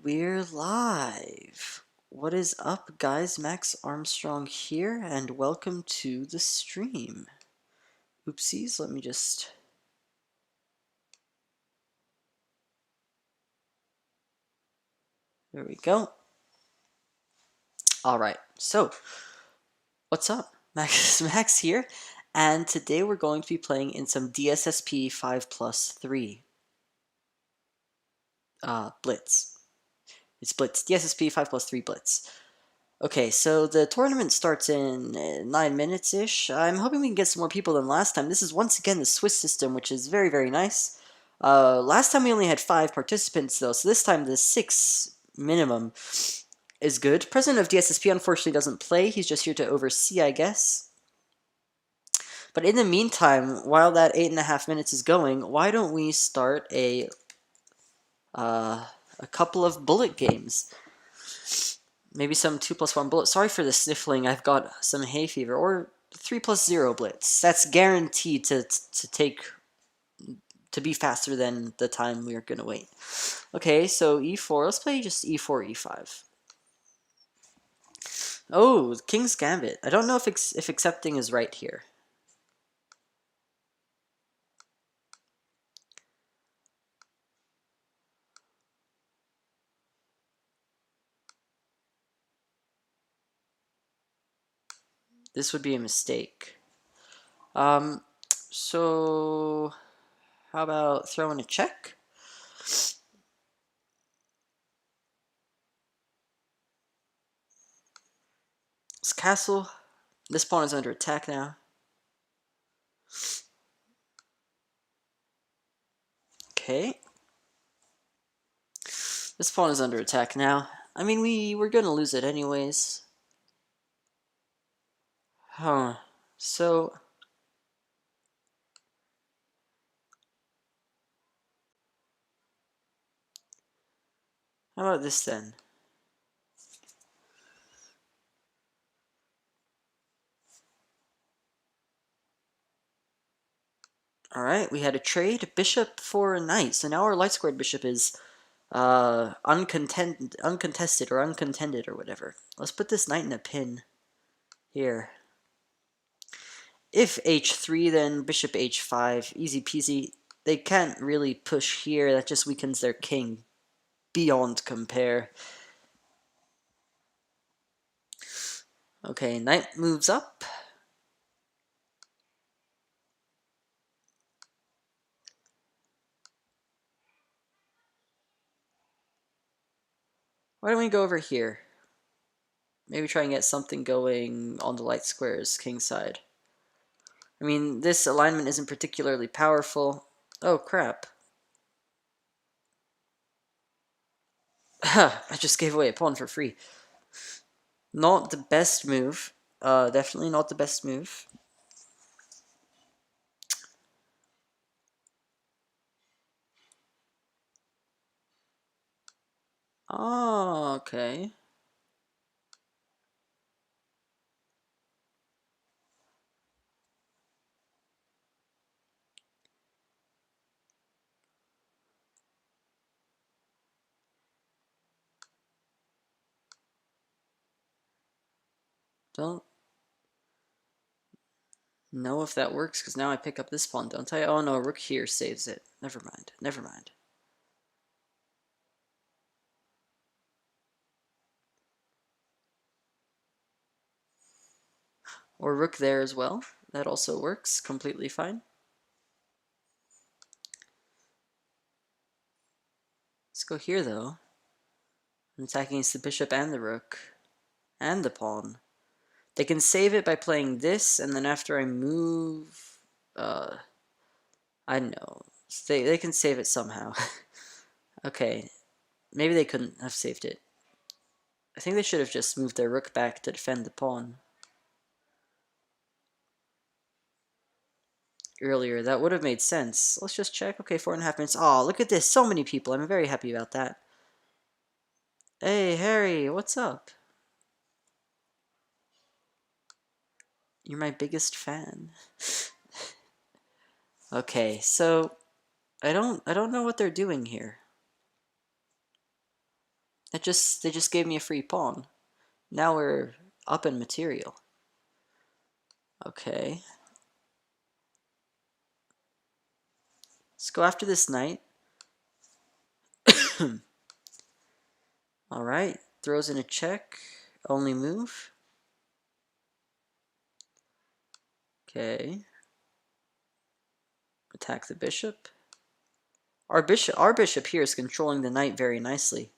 We're live. What is up, guys? Max Armstrong here, and welcome to the stream. Oopsies, let me just... There we go. Alright, so, what's up? Max here, and today we're going to be playing in some DSSP 5+3. Blitz. It's Blitz. DSSP 5+3 Blitz. Okay, so the tournament starts in 9 minutes-ish. I'm hoping we can get some more people than last time. This is once again the Swiss system, which is very, very nice. Last time we only had 5 participants, though, so this time the 6 minimum is good. President of DSSP unfortunately doesn't play. He's just here to oversee, I guess. But in the meantime, while that 8.5 minutes is going, why don't we start a couple of bullet games? Maybe some 2+1 bullets. Sorry for the sniffling. I've got some hay fever. Or 3+0 blitz. That's guaranteed to be faster than the time we are gonna wait. Okay, so e4. Let's play just e4, e5. Oh, King's Gambit. I don't know if accepting is right here. This would be a mistake. So how about throwing a check? This castle. This pawn is under attack now. Okay. This pawn is under attack now. I mean, we were gonna lose it anyways. Huh. So... how about this then? Alright, we had a trade. Bishop for knight. So now our light squared bishop is uncontested or uncontended or whatever. Let's put this knight in a pin here. If h3, then bishop h5. Easy peasy. They can't really push here. That just weakens their king beyond compare. Okay, knight moves up. Why don't we go over here? Maybe try and get something going on the light squares, king side. I mean, this alignment isn't particularly powerful. Oh, crap. I just gave away a pawn for free. Not the best move. Definitely not the best move. Oh, okay. Don't know if that works, because now I pick up this pawn, don't I? Oh no, rook here saves it. Never mind, never mind. Or rook there as well. That also works completely fine. Let's go here, though. I'm attacking against the bishop and the rook. And the pawn. They can save it by playing this, and then after I move... I don't know. They can save it somehow. Okay. Maybe they couldn't have saved it. I think they should have just moved their rook back to defend the pawn. Earlier, that would have made sense. Let's just check. Okay, 4.5 minutes. Oh, look at this. So many people. I'm very happy about that. Hey, Harry, what's up? You're my biggest fan. Okay, so I don't know what they're doing here. they just gave me a free pawn. Now we're up in material. Okay. Let's go after this knight. Alright, throws in a check. Only move. Okay. Attack the bishop. Our bishop here is controlling the knight very nicely.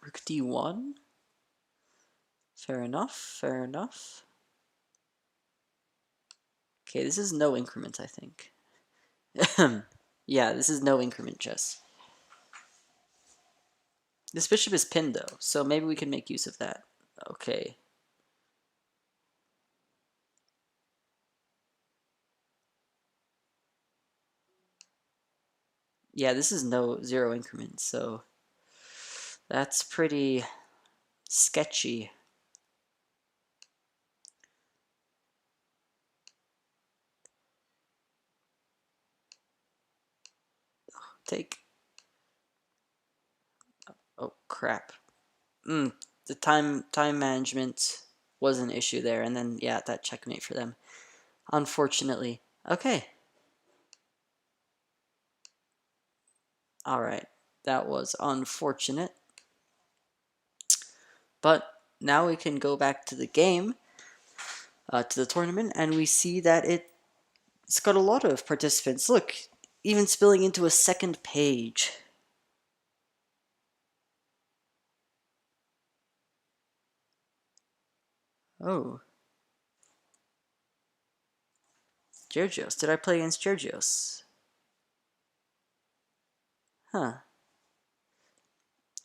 Rook d1. Fair enough, fair enough. Okay, this is no increment, I think. Yeah, this is no increment chess. This bishop is pinned, though, so maybe we can make use of that. Okay. Yeah, this is zero increment, so that's pretty sketchy. Take. Oh, crap. The time management was an issue there, and then, yeah, that checkmate for them. Unfortunately. Okay. Alright. That was unfortunate. But now we can go back to the game, to the tournament, and we see that it's got a lot of participants. Look, even spilling into a second page. Oh. Georgios. Did I play against Georgios? Huh.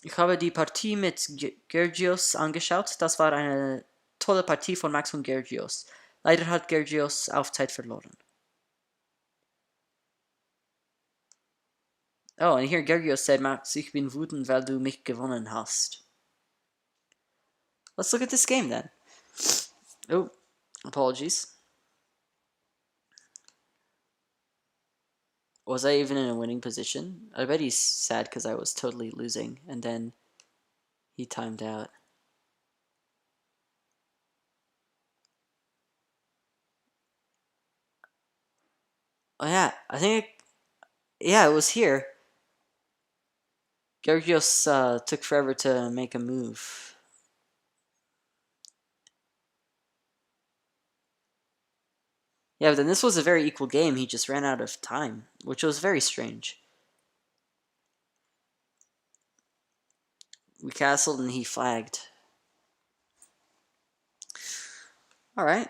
Ich habe die Partie mit Georgios angeschaut. Das war eine tolle Partie von Max und Georgios. Leider hat Georgios auf Zeit verloren. Oh, and here Georgios said, Max, ich bin wütend, weil du mich gewonnen hast. Let's look at this game then. Oh, apologies. Was I even in a winning position? I bet he's sad because I was totally losing, and then he timed out. Oh yeah, I think yeah, it was here. Georgios took forever to make a move. Yeah, but then this was a very equal game. He just ran out of time, which was very strange. We castled and he flagged. Alright.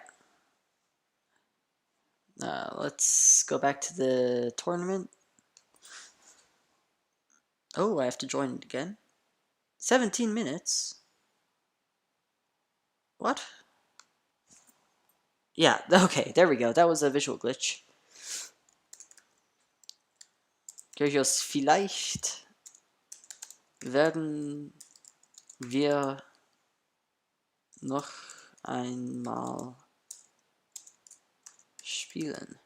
Let's go back to the tournament. Oh, I have to join it again. 17 minutes? What? Yeah, okay, there we go. That was a visual glitch. Georgios, vielleicht werden wir noch einmal spielen.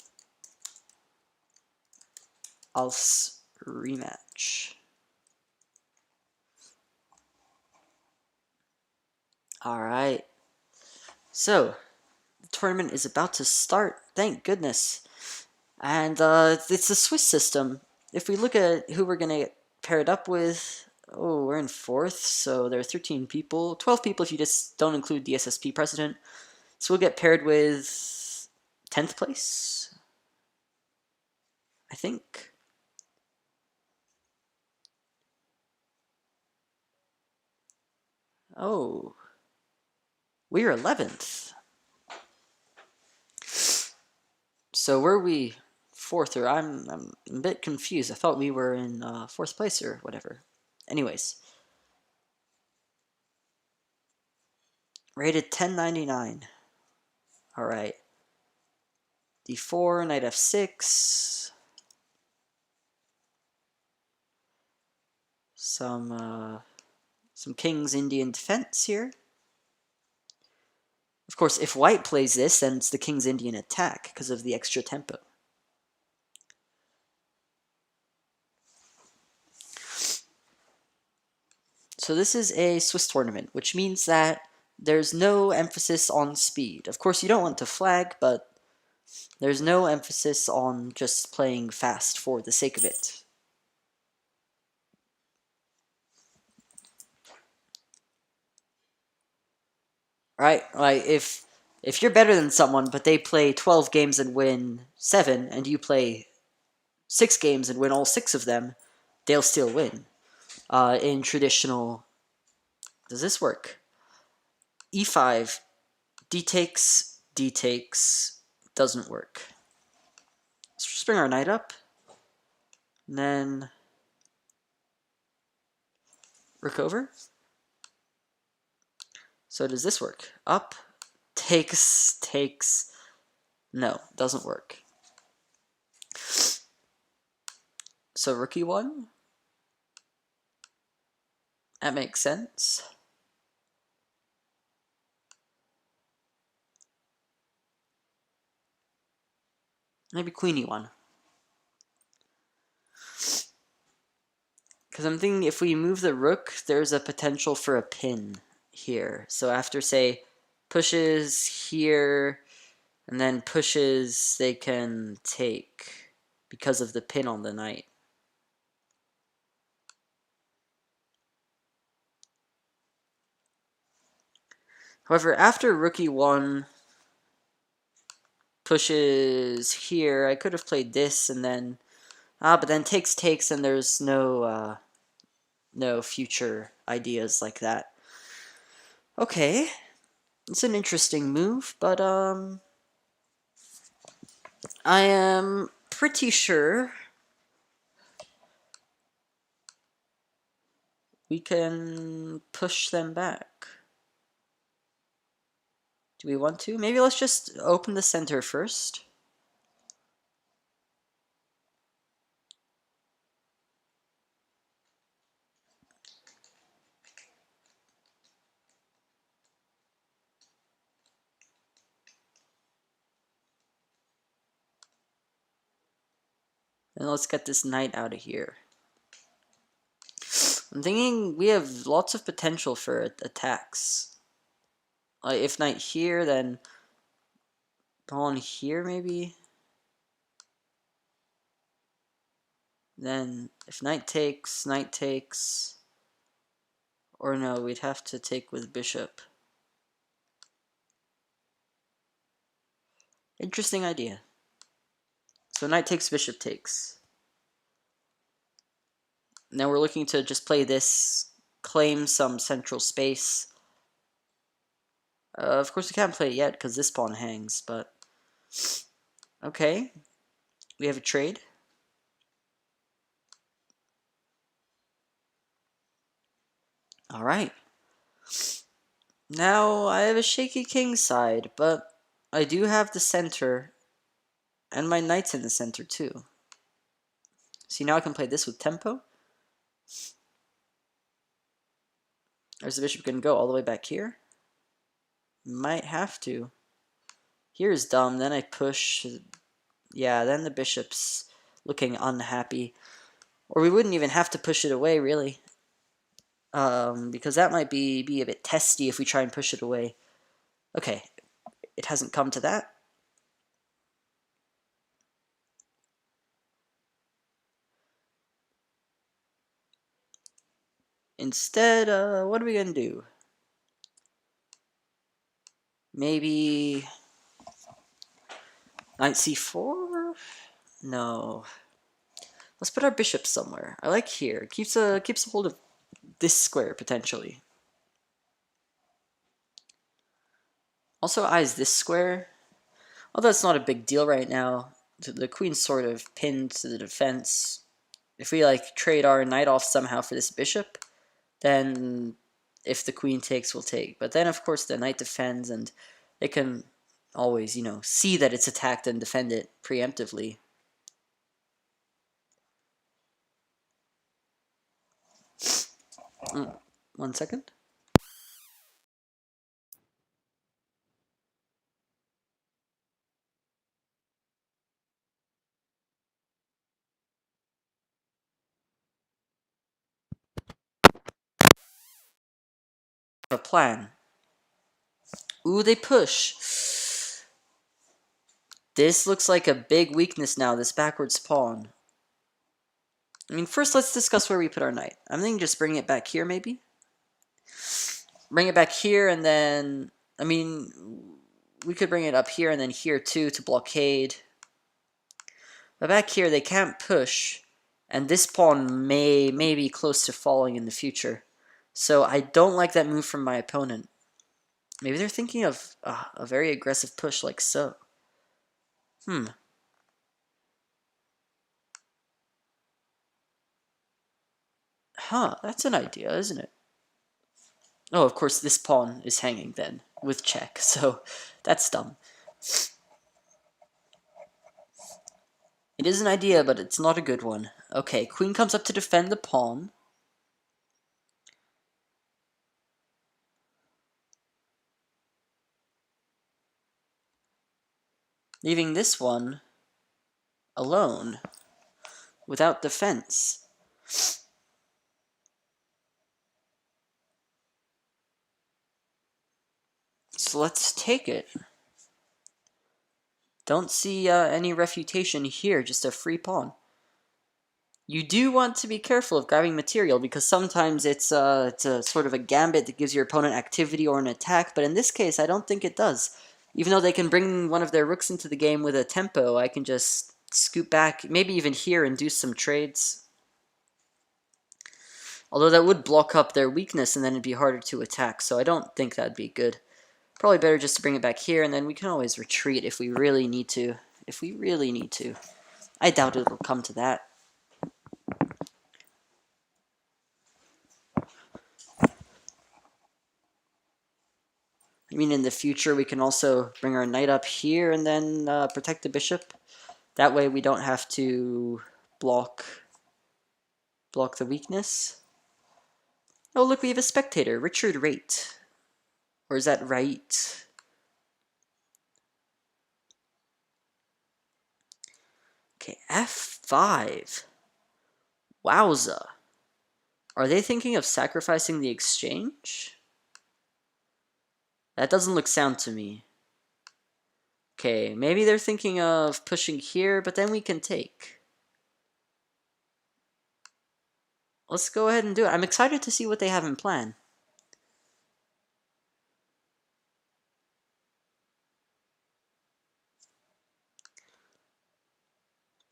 Als Rematch. Alright. So, the tournament is about to start. Thank goodness. And it's the Swiss system. If we look at who we're going to get paired up with, oh, we're in 4th, so there are 13 people. 12 people if you just don't include DSSP president. So we'll get paired with 10th place, I think. Oh, we're 11th. So were we 4th, or I'm a bit confused. I thought we were in 4th place or whatever. Anyways. Rated 1099. Alright. D4, knight f6. some King's Indian defense here. Of course, if white plays this, then it's the King's Indian attack because of the extra tempo. So this is a Swiss tournament, which means that there's no emphasis on speed. Of course, you don't want to flag, but there's no emphasis on just playing fast for the sake of it. Right? Like, if you're better than someone, but they play 12 games and win 7, and you play 6 games and win all 6 of them, they'll still win. In traditional... Does this work? E5, D takes, doesn't work. Let's just bring our knight up. And then rook over. So does this work? Up, takes. No, doesn't work. So rook e1. That makes sense. Maybe queen e1. Because I'm thinking if we move the rook, there's a potential for a pin here. So after, say, pushes here, and then pushes, they can take because of the pin on the knight. However, after rook e1 pushes here, I could have played this and then... but then takes, and there's no future ideas like that. Okay, it's an interesting move, but I am pretty sure we can push them back. Do we want to? Maybe let's just open the center first. And let's get this knight out of here. I'm thinking we have lots of potential for attacks. If knight here, then pawn here maybe. Then if knight takes, or no, we'd have to take with bishop. Interesting idea. So knight takes, bishop takes. Now we're looking to just play this, claim some central space. Of course we can't play it yet because this pawn hangs, but... Okay, we have a trade. Alright. Now I have a shaky king side, but I do have the center, and my knight's in the center too. See, now I can play this with tempo. There's the bishop going to go all the way back here. Might have to. Here's dumb, then I push. Yeah, then the bishop's looking unhappy. Or we wouldn't even have to push it away, really. Because that might be a bit testy if we try and push it away. Okay, it hasn't come to that. Instead, what are we going to do? Maybe knight c4? No. Let's put our bishop somewhere. I like here. Keeps a hold of this square, potentially. Also eyes this square. Although it's not a big deal right now. The queen's sort of pinned to the defense. If we, like, trade our knight off somehow for this bishop, then if the queen takes, we'll take. But then, of course, the knight defends, and they can always, you know, see that it's attacked and defend it preemptively. 1 second. A plan. Ooh, they push. This looks like a big weakness now, this backwards pawn. I mean, first let's discuss where we put our knight. I'm thinking just bring it back here, maybe? Bring it back here, and then... I mean, we could bring it up here and then here, too, to blockade. But back here, they can't push, and this pawn may be close to falling in the future. So I don't like that move from my opponent. Maybe they're thinking of a very aggressive push like so. Huh, that's an idea, isn't it? Oh, of course, this pawn is hanging then, with check, so that's dumb. It is an idea, but it's not a good one. Okay, queen comes up to defend the pawn. Leaving this one alone, without defense. So let's take it. Don't see any refutation here, just a free pawn. You do want to be careful of grabbing material, because sometimes it's a sort of a gambit that gives your opponent activity or an attack, but in this case, I don't think it does. Even though they can bring one of their rooks into the game with a tempo, I can just scoot back, maybe even here, and do some trades. Although that would block up their weakness, and then it'd be harder to attack, so I don't think that'd be good. Probably better just to bring it back here, and then we can always retreat if we really need to. If we really need to. I doubt it'll come to that. I mean, in the future, we can also bring our knight up here and then protect the bishop. That way we don't have to block the weakness. Oh, look, we have a spectator, Richard Raitt. Or is that right? Okay, f5. Wowza. Are they thinking of sacrificing the exchange? That doesn't look sound to me. Okay, maybe they're thinking of pushing here, but then we can take. Let's go ahead and do it. I'm excited to see what they have in plan.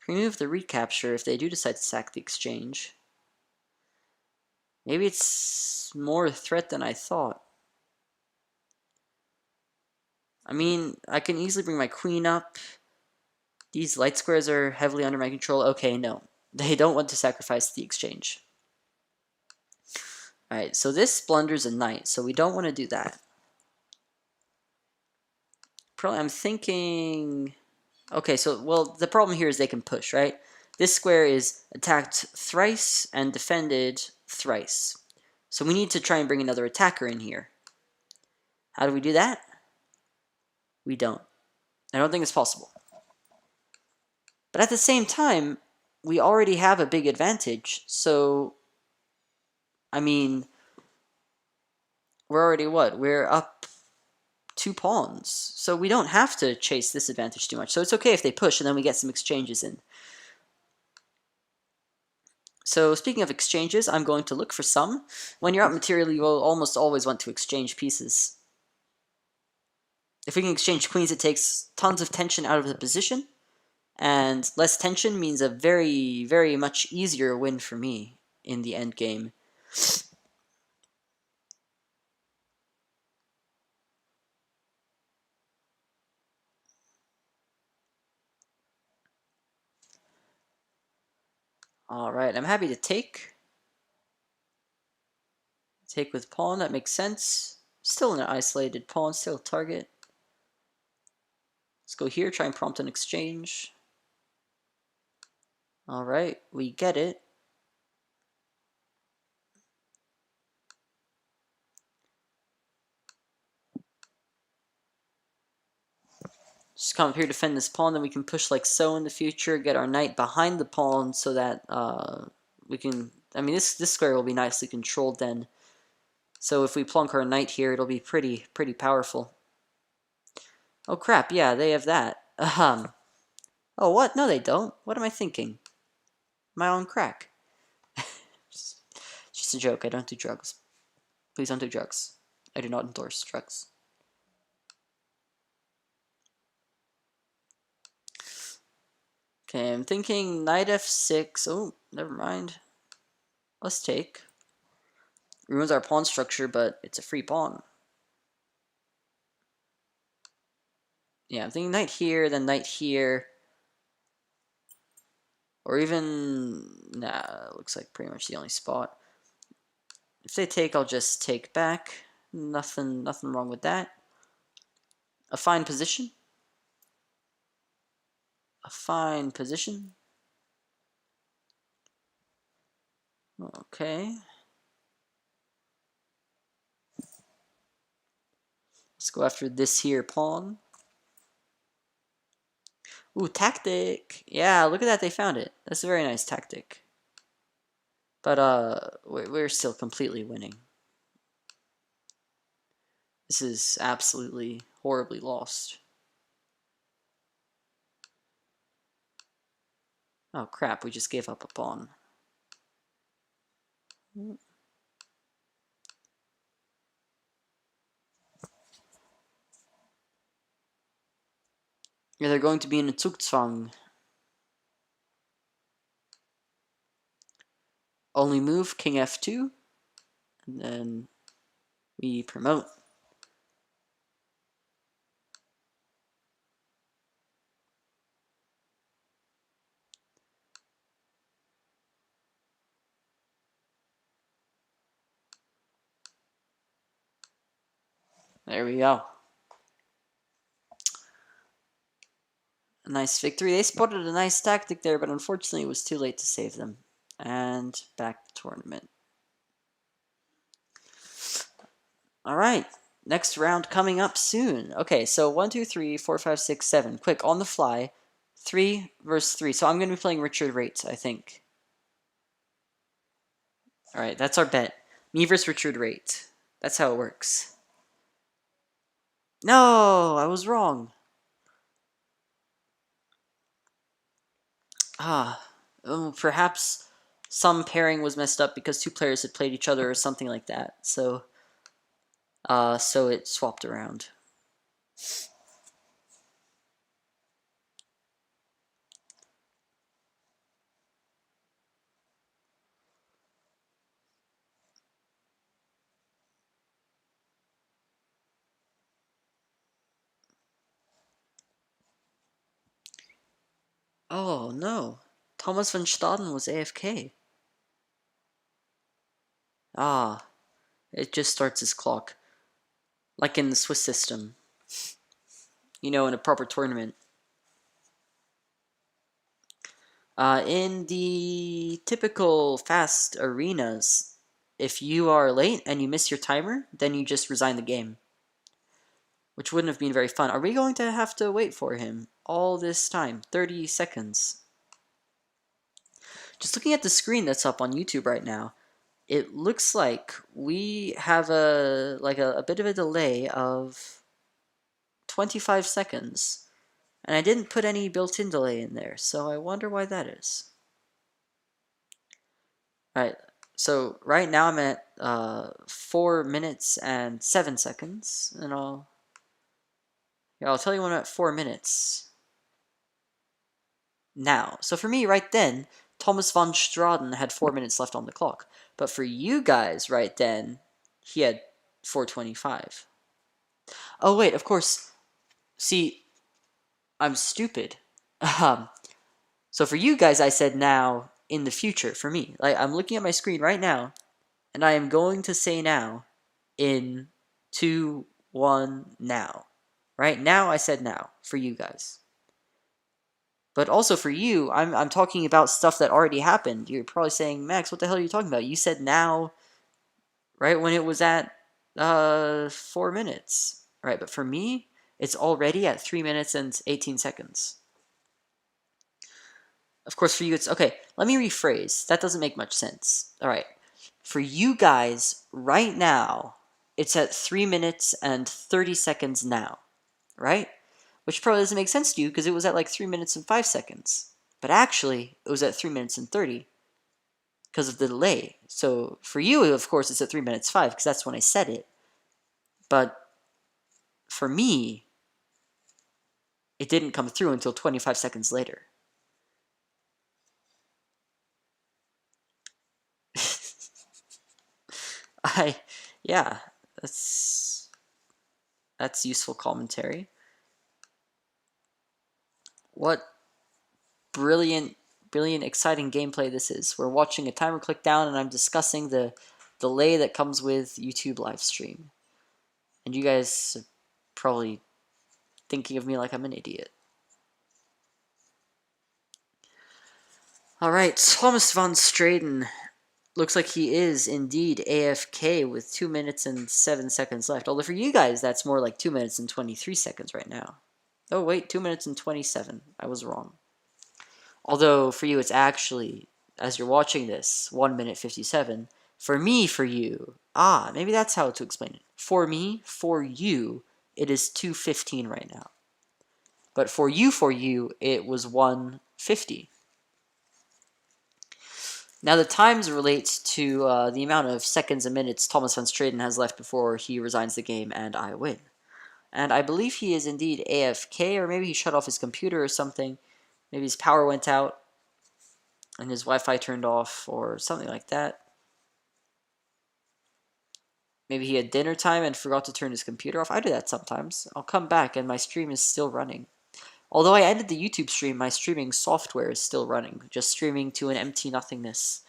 Remove the recapture if they do decide to sack the exchange. Maybe it's more a threat than I thought. I mean, I can easily bring my queen up. These light squares are heavily under my control. Okay, no. They don't want to sacrifice the exchange. Alright, so this blunders a knight, so we don't want to do that. Probably, I'm thinking... Okay, so, well, the problem here is they can push, right? This square is attacked thrice and defended thrice. So we need to try and bring another attacker in here. How do we do that? We don't. I don't think it's possible. But at the same time, we already have a big advantage, so... I mean... We're already what? We're up 2 pawns. So we don't have to chase this advantage too much. So it's okay if they push and then we get some exchanges in. So speaking of exchanges, I'm going to look for some. When you're out material, you will almost always want to exchange pieces. If we can exchange queens, it takes tons of tension out of the position. And less tension means a very, very much easier win for me in the end game. Alright, I'm happy to take. Take with pawn, that makes sense. Still an isolated pawn, still target. Let's go here, try and prompt an exchange. Alright, we get it. Just come up here, defend this pawn, then we can push like so in the future, get our knight behind the pawn so that we can... I mean, this square will be nicely controlled then. So if we plunk our knight here, it'll be pretty powerful. Oh crap, yeah, they have that. Oh, what? No, they don't. What am I thinking? Am I on crack? Just a joke, I don't do drugs. Please don't do drugs. I do not endorse drugs. Okay, I'm thinking knight f6. Oh, never mind. Let's take. Ruins our pawn structure, but it's a free pawn. Yeah, I'm thinking knight here, then knight here. Or even... Nah, looks like pretty much the only spot. If they take, I'll just take back. Nothing wrong with that. A fine position. A fine position. Okay. Let's go after this here pawn. Ooh, tactic. Yeah, look at that, they found it. That's a very nice tactic. But we're still completely winning. This is absolutely horribly lost. Oh crap, we just gave up a pawn. Yeah, they're going to be in a Zugzwang. Only move, king f2, and then we promote. There we go. A nice victory. They spotted a nice tactic there, but unfortunately it was too late to save them. And back to tournament. Alright, next round coming up soon. Okay, so 1, 2, 3, 4, 5, 6, 7. Quick, on the fly. 3 versus 3. So I'm going to be playing Richard Rate, I think. Alright, that's our bet. Me versus Richard Rate. That's how it works. No, I was wrong. Perhaps some pairing was messed up because two players had played each other or something like that. So it swapped around. Oh no, Thomas von Staden was AFK. Ah, it just starts his clock. Like in the Swiss system. You know, in a proper tournament. In the typical fast arenas, if you are late and you miss your timer, then you just resign the game. Which wouldn't have been very fun. Are we going to have to wait for him all this time? 30 seconds. Just looking at the screen that's up on YouTube right now, it looks like we have a bit of a delay of 25 seconds. And I didn't put any built-in delay in there, so I wonder why that is. Alright, so right now I'm at 4 minutes and 7 seconds, and I'll tell you when I'm at 4 minutes. Now, so for me right then, Thomas von Straden had 4 minutes left on the clock. But for you guys right then, he had 4:25. Oh wait, of course, see, I'm stupid. So for you guys, I said now in the future. For me, like I'm looking at my screen right now, and I am going to say now in 2, 1, now. Right now, I said now for you guys. But also for you, I'm talking about stuff that already happened. You're probably saying, Max, what the hell are you talking about? You said now, right when it was at 4 minutes, right? But for me, It's already at 3 minutes and 18 seconds. Of course, for you, it's okay. Let me rephrase. That doesn't make much sense. All right. For you guys, right now, it's at 3 minutes and 30 seconds now, right? Which probably doesn't make sense to you because it was at like 3 minutes and 5 seconds. But actually, it was at 3 minutes and 30 because of the delay. So for you, of course, it's at 3 minutes 5 because that's when I said it. But for me, it didn't come through until 25 seconds later. Yeah, that's useful commentary. What brilliant, exciting gameplay this is. We're watching a timer click down and I'm discussing the delay that comes with YouTube live stream. And you guys are probably thinking of me like I'm an idiot. Alright, Thomas van Straden. Looks like he is indeed AFK with 2 minutes and 7 seconds left. Although for you guys, that's more like 2 minutes and 23 seconds right now. Oh wait, 2 minutes and 27. I was wrong. Although for you, it's actually, as you're watching this, 1 minute 57. For me, for you, maybe that's how to explain it. For me, for you, it is 2:15 right now. But for you, it was 1:50. Now the times relates to the amount of seconds and minutes Thomas van Straden has left before he resigns the game and I win. And I believe he is indeed AFK, or maybe he shut off his computer or something. Maybe his power went out and his Wi-Fi turned off or something like that. Maybe he had dinner time and forgot to turn his computer off. I do that sometimes. I'll come back and my stream is still running. Although I ended the YouTube stream, my streaming software is still running, just streaming to an empty nothingness.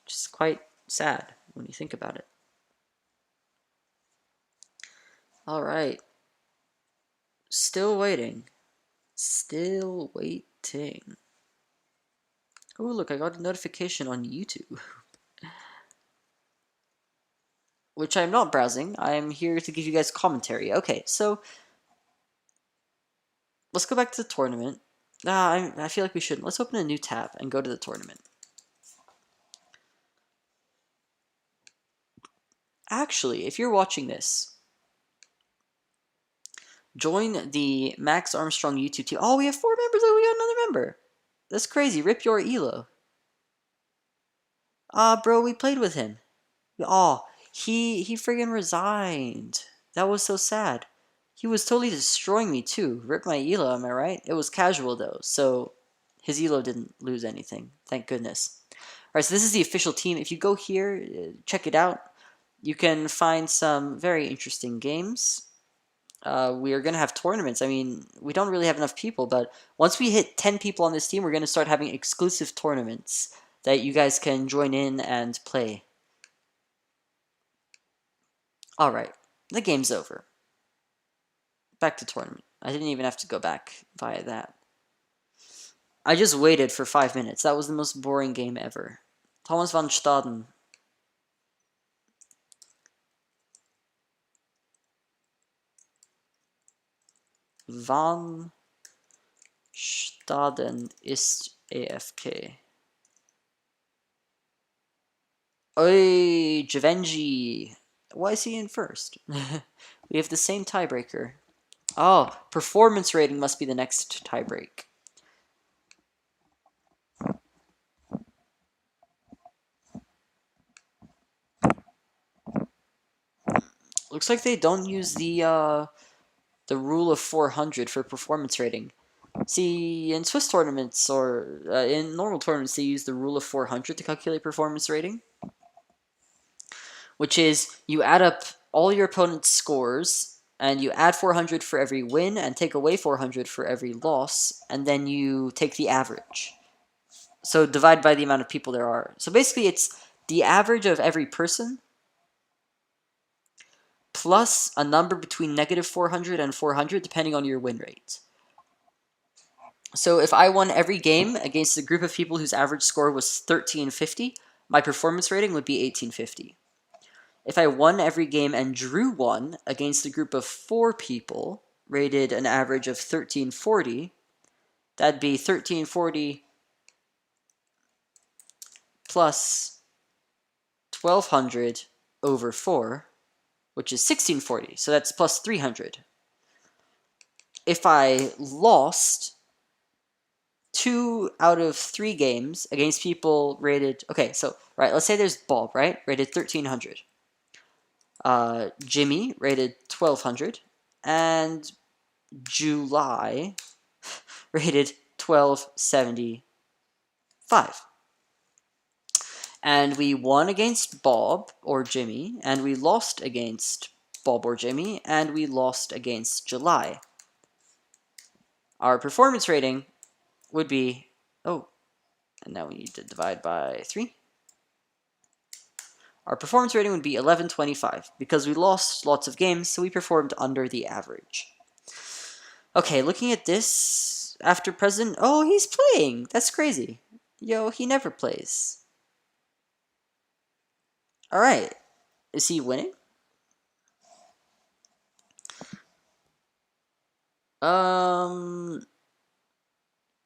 Which is quite sad when you think about it. Alright. Still waiting. Still waiting. Oh, look, I got a notification on YouTube. Which I'm not browsing. I'm here to give you guys commentary. Okay, so let's go back to the tournament. I feel like we shouldn't. Let's open a new tab and go to the tournament. Actually, if you're watching this, join the Max Armstrong YouTube team. Oh, we have 4 members. Oh, we got another member. That's crazy. Rip your elo. Bro, we played with him. He friggin' resigned. That was so sad. He was totally destroying me too. Rip my elo, am I right? It was casual though, so his elo didn't lose anything. Thank goodness. Alright, so this is the official team. If you go here, check it out. You can find some very interesting games. We are going to have tournaments. I mean, we don't really have enough people, but once we hit 10 people on this team, we're going to start having exclusive tournaments that you guys can join in and play. Alright, the game's over. Back to tournament. I didn't even have to go back via that. I just waited for 5 minutes. That was the most boring game ever. Thomas van Staden. Van Staden ist AFK. Oi, Givenchy. Why is he in first? We have the same tiebreaker. Oh, performance rating must be the next tiebreak. Looks like they don't use the rule of 400 for performance rating. See, in Swiss tournaments or in normal tournaments, they use the rule of 400 to calculate performance rating, which is you add up all your opponent's scores and you add 400 for every win and take away 400 for every loss, and then you take the average. So divide by the amount of people there are. So basically it's the average of every person plus a number between negative 400 and 400 depending on your win rate. So if I won every game against a group of people whose average score was 1350, my performance rating would be 1850. If I won every game and drew one against a group of 4 people, rated an average of 1340, that'd be 1340 plus 1200 over 4, which is 1640, so that's plus 300. If I lost 2 out of 3 games against people rated, okay, so, right, let's say there's Bob, right, rated 1300. Jimmy rated 1200, and July rated 1275. And we won against Bob or Jimmy, and we lost against Bob or Jimmy, and we lost against July. Our performance rating would be, oh, and now we need to divide by 3. Our performance rating would be 1125 because we lost lots of games, so we performed under the average. Okay, looking at this, after President, oh, he's playing. That's crazy. Yo, he never plays. All right, is he winning?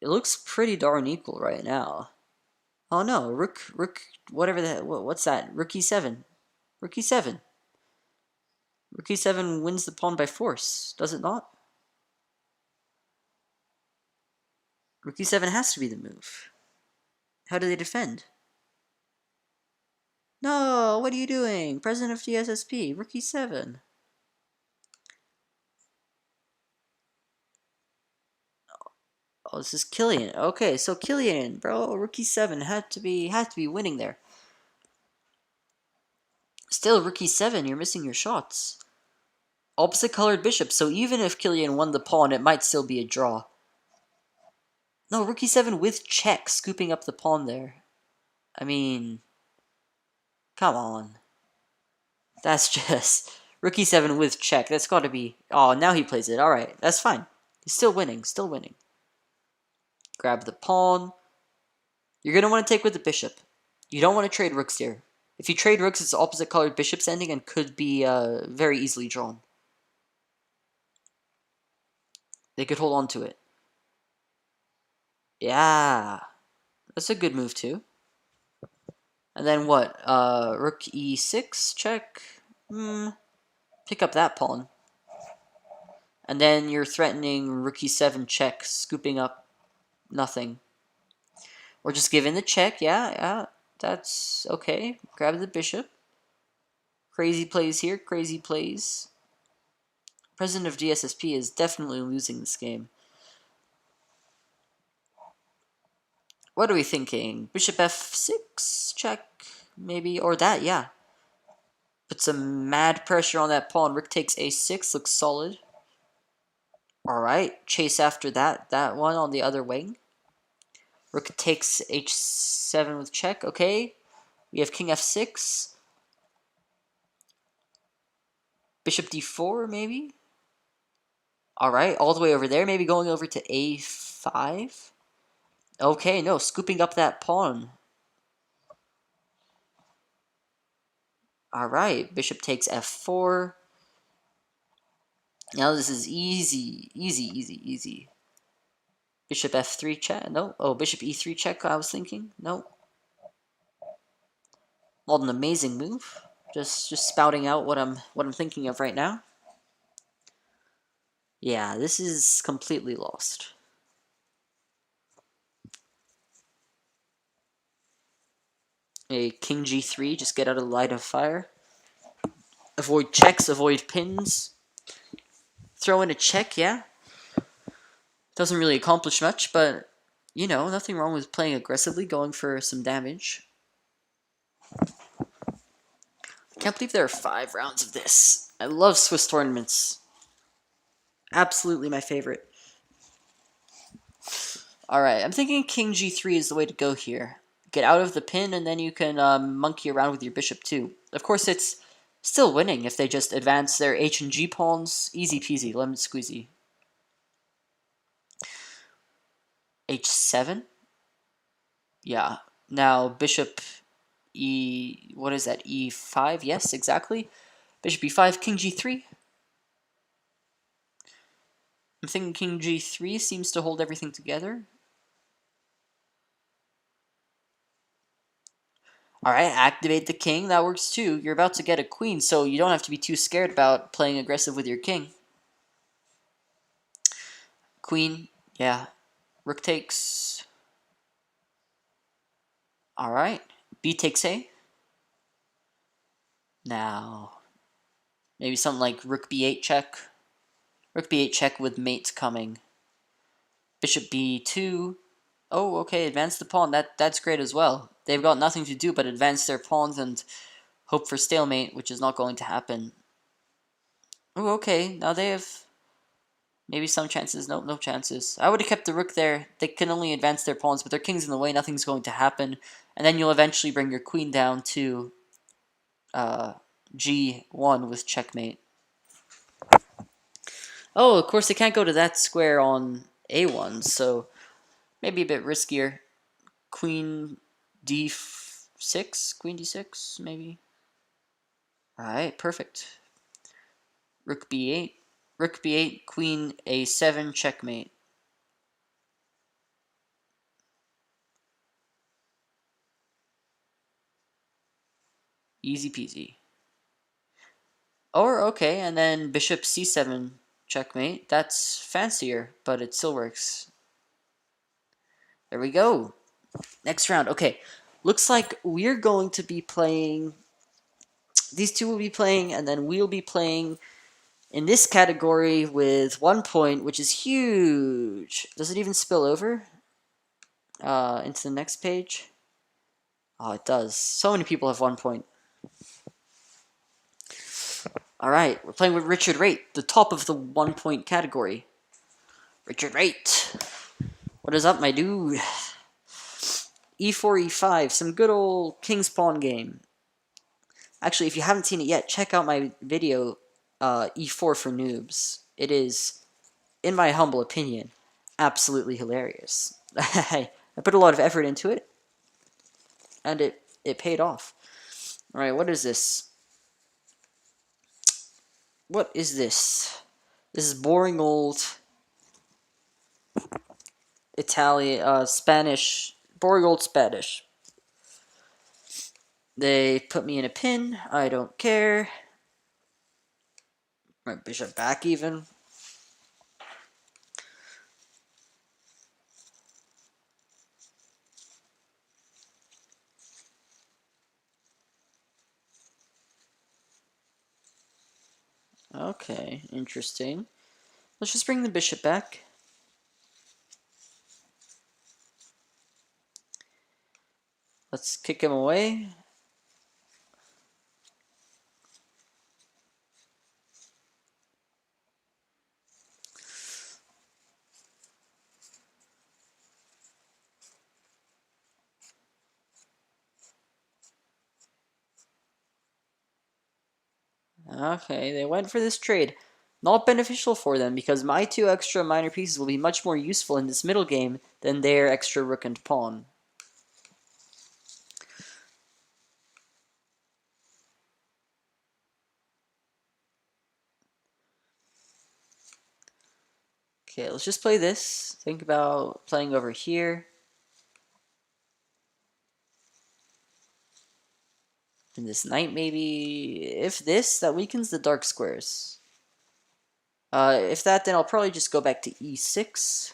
It looks pretty darn equal right now. Oh no, rook, whatever what's that? Rook e7. Rook e7. Rook e7 wins the pawn by force, does it not? Rook e7 has to be the move. How do they defend? No, what are you doing? President of DSSP, Rook e7. Oh, this is Killian. Okay, so Killian, bro, Rook e7 had to be winning there. Still, Rook e7, you're missing your shots. Opposite colored bishop, so even if Killian won the pawn, it might still be a draw. No, Rook e7 with check, scooping up the pawn there. I mean, come on. That's just... Rook e7 with check, that's gotta be... Oh, now he plays it. Alright, that's fine. He's still winning, still winning. Grab the pawn. You're gonna want to take with the bishop. You don't want to trade rooks here. If you trade rooks, it's opposite colored bishop's ending and could be very easily drawn. They could hold on to it. Yeah. That's a good move too. And then what? Rook e6, check. Pick up that pawn. And then you're threatening rook e7 check, scooping up nothing. Or just give in the check, yeah, that's okay. Grab the bishop. Crazy plays here, crazy plays. President of DSSP is definitely losing this game. What are we thinking? Bishop f6, check, maybe, or that, yeah. Put some mad pressure on that pawn. Rook takes a6, looks solid. Alright, chase after that one on the other wing. Rook takes h7 with check, okay. We have king f6. Bishop d4, maybe? Alright, all the way over there, maybe going over to a5. Okay, no, scooping up that pawn. Alright, bishop takes f4. Now this is easy. Bishop f3 check, no. Oh, bishop e3 check, I was thinking. No. Not an amazing move. Just spouting out what I'm thinking of right now. Yeah, this is completely lost. A king g3, just get out of the line of fire. Avoid checks, avoid pins. Throw in a check, yeah. Doesn't really accomplish much, but, you know, nothing wrong with playing aggressively, going for some damage. Can't believe there are 5 rounds of this. I love Swiss tournaments. Absolutely my favorite. Alright, I'm thinking king g3 is the way to go here. Get out of the pin, and then you can monkey around with your bishop too. Of course, it's still winning if they just advance their h and g pawns. Easy peasy, lemon squeezy. h7? Yeah. Now, bishop what is that, e5? Yes, exactly. Bishop e5, king g3. I'm thinking king g3 seems to hold everything together. Alright, activate the king. That works too. You're about to get a queen, so you don't have to be too scared about playing aggressive with your king. Queen, yeah. Rook takes. Alright. B takes A. Now, maybe something like rook b8 check. Rook b8 check with mate coming. Bishop b2. Oh, okay, advance the pawn. That's great as well. They've got nothing to do but advance their pawns and hope for stalemate, which is not going to happen. Oh, okay, now they have maybe some chances. Nope, no chances. I would have kept the rook there. They can only advance their pawns, but their king's in the way. Nothing's going to happen. And then you'll eventually bring your queen down to g1 with checkmate. Oh, of course, they can't go to that square on a1, so maybe a bit riskier. Queen d6? Queen d6, maybe? Alright, perfect. Rook b8. Rook b8, queen a7, checkmate. Easy peasy. Or, okay, and then bishop c7, checkmate. That's fancier, but it still works. There we go. Next round. Okay, looks like we're going to be playing... These two will be playing, and then we'll be playing in this category with 1 point, which is huge. Does it even spill over into the next page? Oh, it does. So many people have 1 point. Alright, we're playing with Richard Rate, the top of the 1 point category. Richard Rate. What is up, my dude? e4, e5, some good old king's pawn game. Actually, if you haven't seen it yet, check out my video, e4 for noobs. It is, in my humble opinion, absolutely hilarious. I put a lot of effort into it, and it paid off. Alright, what is this? What is this? This is boring old Italian, Spanish, boring old Spanish. They put me in a pin. I don't care. My bishop back even. Okay, interesting. Let's just bring the bishop back. Let's kick him away. Okay, they went for this trade. Not beneficial for them, because my 2 extra minor pieces will be much more useful in this middle game than their extra rook and pawn. Okay, let's just play this. Think about playing over here. And this knight maybe... If this, that weakens the dark squares. If that, then I'll probably just go back to e6.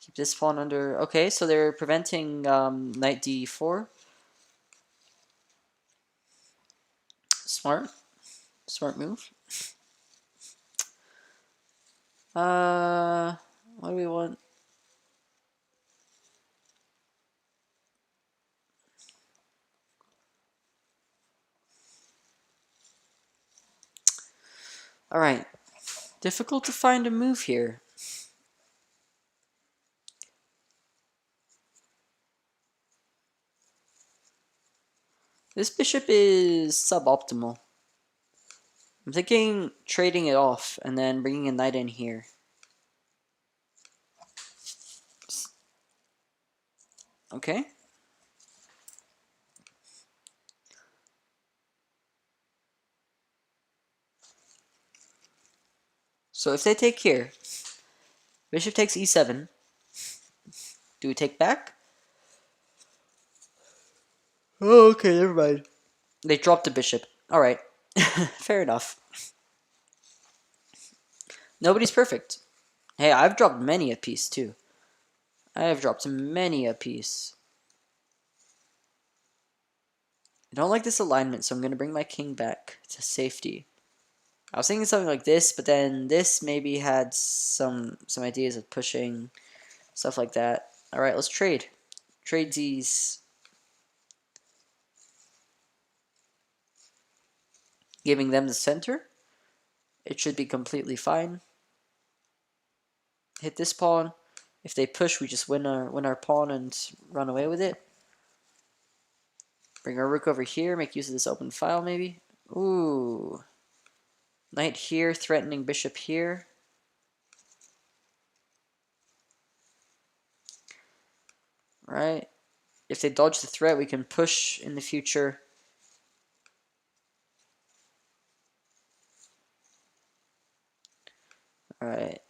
Keep this pawn under... Okay, so they're preventing knight d4. Smart. Smart move. What do we want? Alright. Difficult to find a move here. This bishop is suboptimal. I'm thinking trading it off and then bringing a knight in here. Okay. So if they take here, bishop takes e7. Do we take back? Oh, okay, never mind. They dropped the bishop. Alright. Fair enough. Nobody's perfect. Hey, I've dropped many a piece, too. I have dropped many a piece. I don't like this alignment, so I'm going to bring my king back to safety. I was thinking something like this, but then this maybe had some ideas of pushing, stuff like that. Alright, let's trade. Trade these. Giving them the center. It should be completely fine. Hit this pawn. If they push, we just win our pawn and run away with it. Bring our rook over here, make use of this open file maybe. Ooh. Knight here, threatening bishop here. Right. If they dodge the threat, we can push in the future. Alright.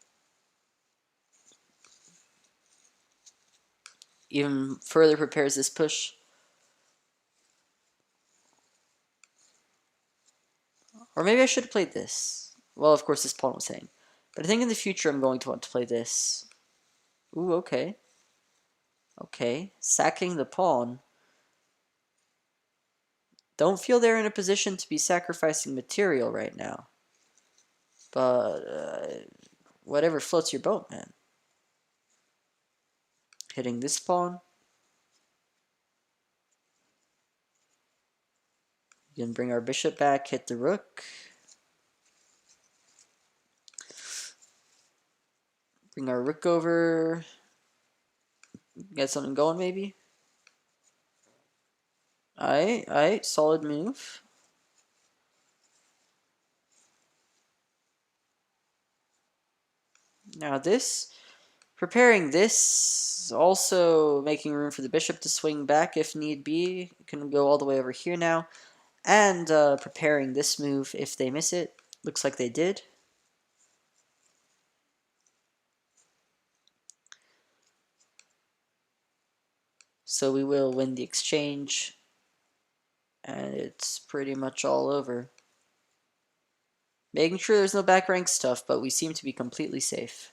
Even further prepares this push. Or maybe I should have played this. Well, of course, this pawn was hanging. But I think in the future I'm going to want to play this. Ooh, okay. Okay. Sacking the pawn. Don't feel they're in a position to be sacrificing material right now. But, whatever floats your boat, man. Hitting this pawn. We can bring our bishop back, hit the rook. Bring our rook over. Get something going, maybe. Alright, solid move. Now this, preparing this, also making room for the bishop to swing back if need be. Can go all the way over here now. And preparing this move if they miss it. Looks like they did. So we will win the exchange. And it's pretty much all over. Making sure there's no back rank stuff, but we seem to be completely safe.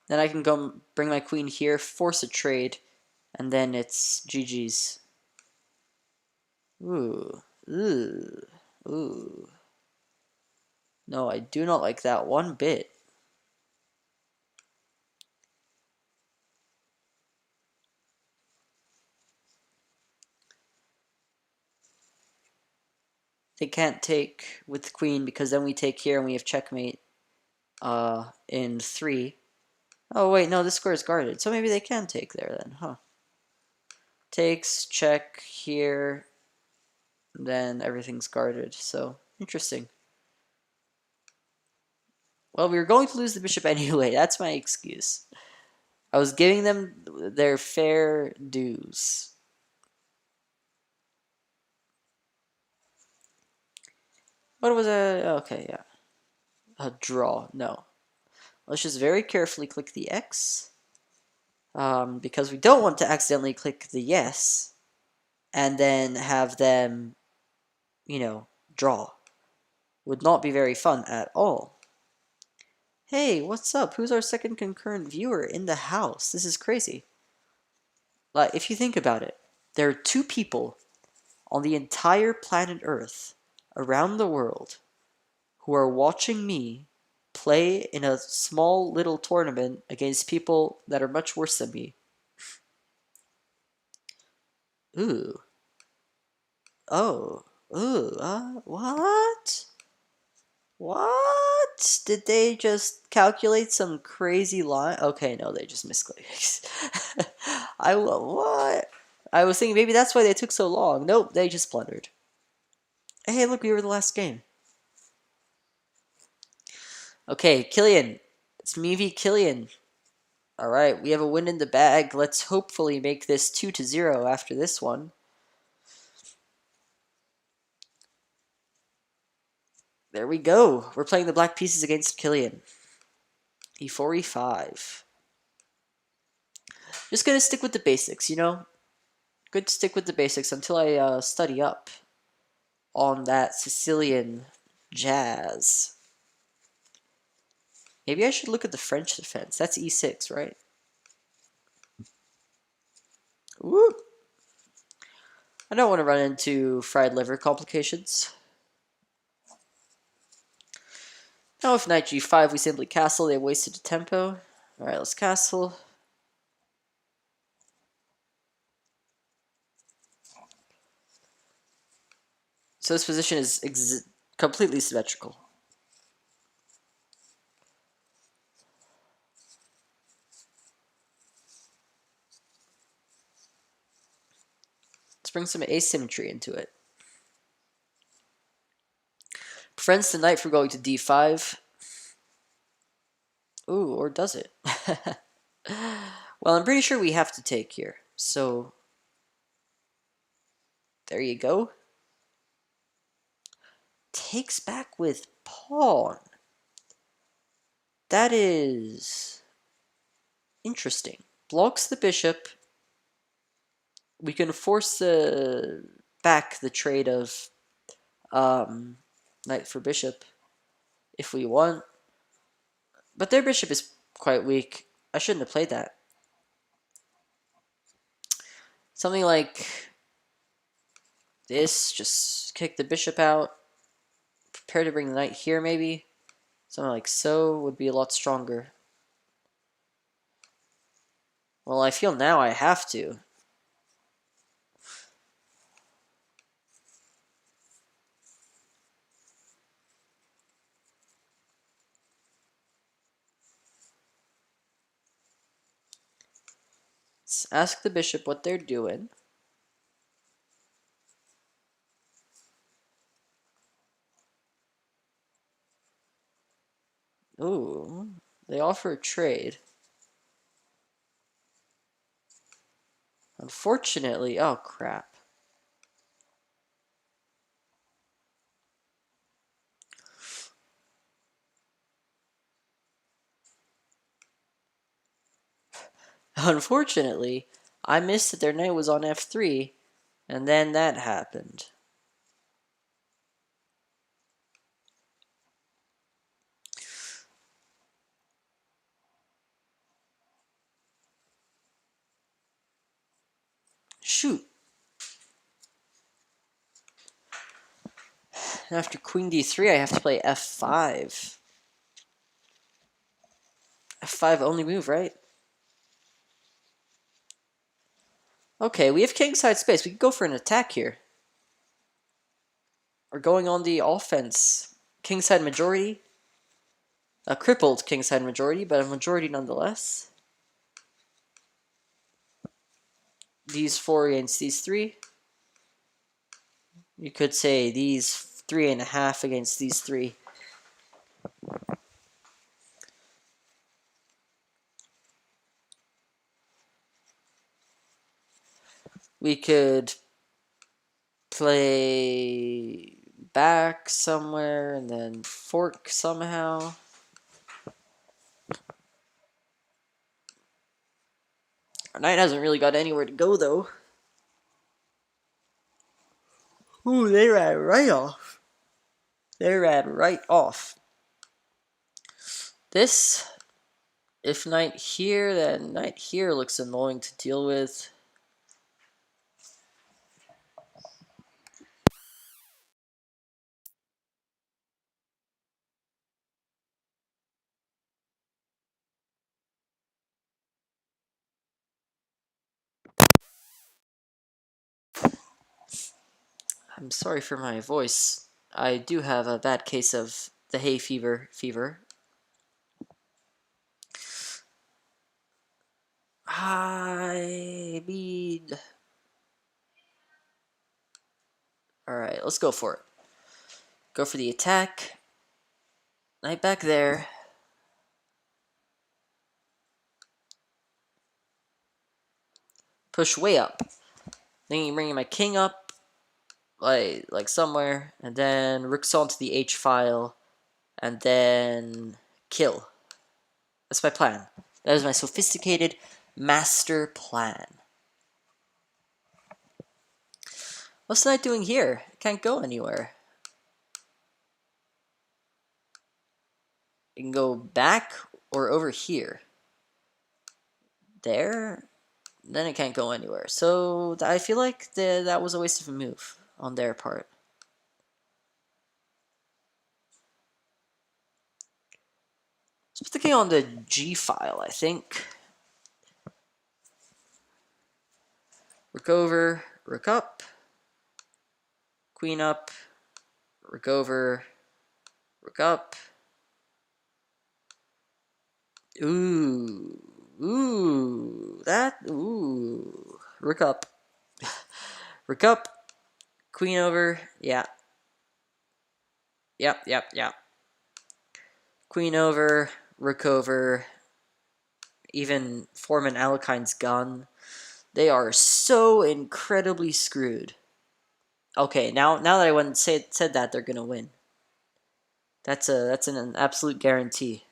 Then I can go bring my queen here, force a trade, and then it's GG's. Ooh. Ooh. Ooh. No, I do not like that one bit. They can't take with the queen because then we take here and we have checkmate in 3. Oh wait, no, this square is guarded, so maybe they can take there then, huh? Takes, check here, then everything's guarded, so interesting. Well, we were going to lose the bishop anyway, that's my excuse. I was giving them their fair dues. What was a... okay, yeah. A draw, no. Let's just very carefully click the X. Because we don't want to accidentally click the yes. And then have them, you know, draw. Would not be very fun at all. Hey, what's up? Who's our second concurrent viewer in the house? This is crazy. Like, if you think about it, there are 2 people on the entire planet Earth, around the world, who are watching me play in a small little tournament against people that are much worse than me. Ooh. Oh. Ooh. What? What? Did they just calculate some crazy line? Okay, no, they just misclicked. What? I was thinking maybe that's why they took so long. Nope, they just blundered. Hey, look, we were the last game. Okay, Killian. It's me v Killian. Alright, we have a win in the bag. Let's hopefully make this 2-0 after this one. There we go. We're playing the black pieces against Killian. E4, E5. Just gonna stick with the basics, you know? Good to stick with the basics until I study up on that Sicilian jazz. Maybe I should look at the French defense. That's E6, right? Woo! I don't want to run into fried liver complications. Now if knight G5, we simply castle. They wasted a tempo. Alright, let's castle. So this position is completely symmetrical. Let's bring some asymmetry into it. Prevents the knight from going to D5. Ooh, or does it? Well, I'm pretty sure we have to take here. So, there you go. Takes back with pawn. That is interesting. Blocks the bishop. We can force back the trade of knight for bishop if we want. But their bishop is quite weak. I shouldn't have played that. Something like this, just kick the bishop out. Prepare to bring the knight here, maybe. Something like so would be a lot stronger. Well, I feel now I have to. Let's ask the bishop what they're doing. Ooh, they offer a trade. Unfortunately, oh crap. Unfortunately, I missed that their knight was on f3, and then that happened. Shoot. After queen d3, I have to play f5. f5 only move, right? Okay, we have kingside space. We can go for an attack here. We're going on the offense. Kingside majority. A crippled kingside majority, but a majority nonetheless. These 4 against these 3. You could say these 3.5 against these 3. We could play back somewhere and then fork somehow. Our knight hasn't really got anywhere to go, though. Ooh, they ran right off. They ran right off. This, if knight here, then knight here looks annoying to deal with. I'm sorry for my voice. I do have a bad case of the hay fever. I mean... Alright, let's go for it. Go for the attack. Knight back there. Push way up. Then bringing my king up. like somewhere, and then rooks onto the H file, and then kill. That's my plan. That is my sophisticated master plan. What's the knight doing here? It can't go anywhere. It can go back or over here. There? Then it can't go anywhere. So I feel like that was a waste of a move on their part. Let's put the king on the G file, I think. Rook over, rook up, queen up, rook over, rook up. Ooh, rook up, rook up, queen over, yeah. Yep. Queen over, rook over, even form an Alekine's gun. They are so incredibly screwed. Okay, now that I went and said that, they're gonna win. That's an absolute guarantee.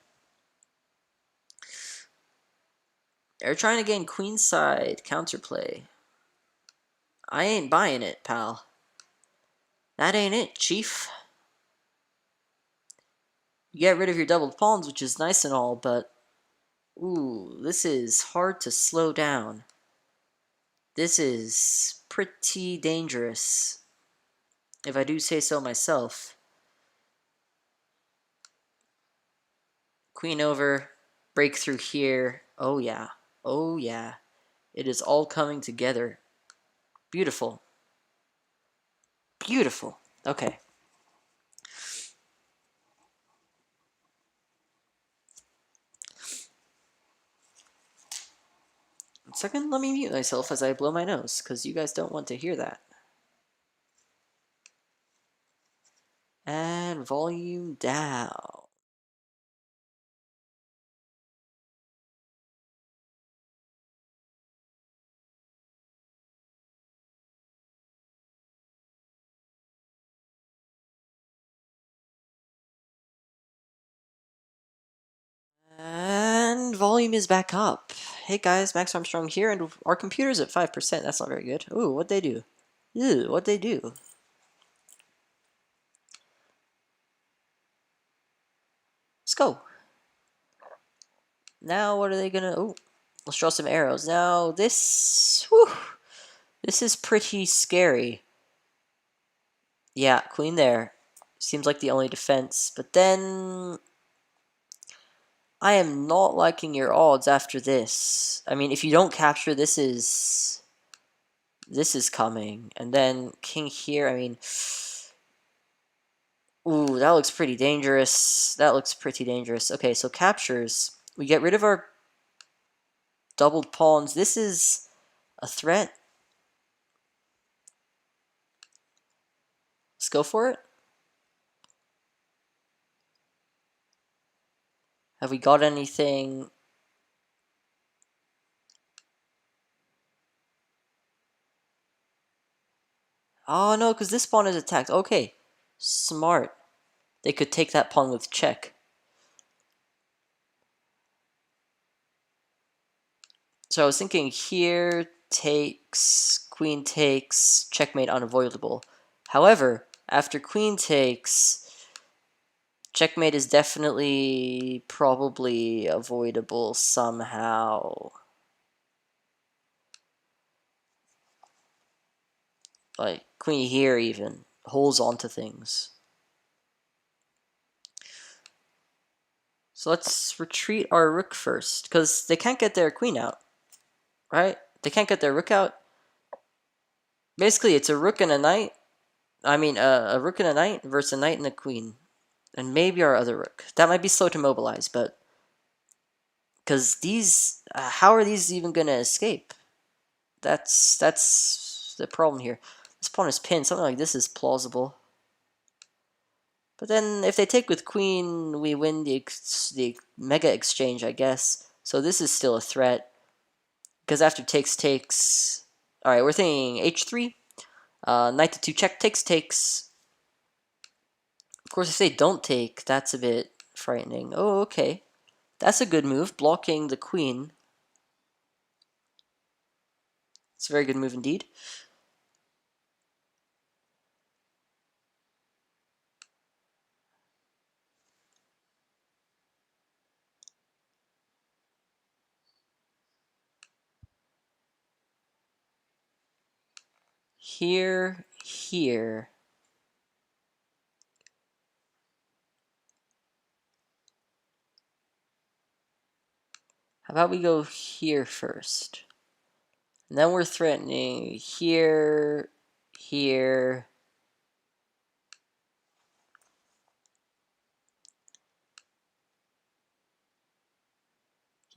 They're trying to gain queenside counterplay. I ain't buying it, pal. That ain't it, chief. You get rid of your doubled pawns, which is nice and all, but ooh, this is hard to slow down. This is pretty dangerous, if I do say so myself. Queen over, breakthrough here. Oh yeah, oh yeah. It is all coming together. Beautiful. Beautiful. Okay. Second, let me mute myself as I blow my nose, because you guys don't want to hear that. And volume down. And volume is back up. Hey guys, Max Armstrong here, and our computer's at 5%. That's not very good. Ooh, what'd they do? Ew, what'd they do? Let's go. Now what are they gonna... Oh, let's draw some arrows. Now this... Whew, this is pretty scary. Yeah, queen there. Seems like the only defense. But then... I am not liking your odds after this. I mean, if you don't capture, this is coming. And then king here, I mean... Ooh, that looks pretty dangerous. That looks pretty dangerous. Okay, so captures. We get rid of our doubled pawns. This is a threat. Let's go for it. Have we got anything? Oh no, because this pawn is attacked. Okay, smart. They could take that pawn with check. So I was thinking here takes, queen takes, checkmate unavoidable. However, after queen takes, checkmate is definitely probably avoidable somehow. Like, queen here even holds onto things. So let's retreat our rook first, because they can't get their queen out, right? They can't get their rook out. Basically, it's a rook and a knight. I mean, a rook and a knight versus a knight and a queen. And maybe our other rook. That might be slow to mobilize, but... Because these... how are these even going to escape? That's the problem here. This pawn is pinned. Something like this is plausible. But then, if they take with queen, we win the mega exchange, I guess. So this is still a threat. Because after takes... Alright, we're thinking h3. Knight to 2 check takes. Of course, if they don't take, that's a bit frightening. Oh, okay. That's a good move, blocking the queen. It's a very good move indeed. Here. How about we go here first? And then we're threatening here. Yeah,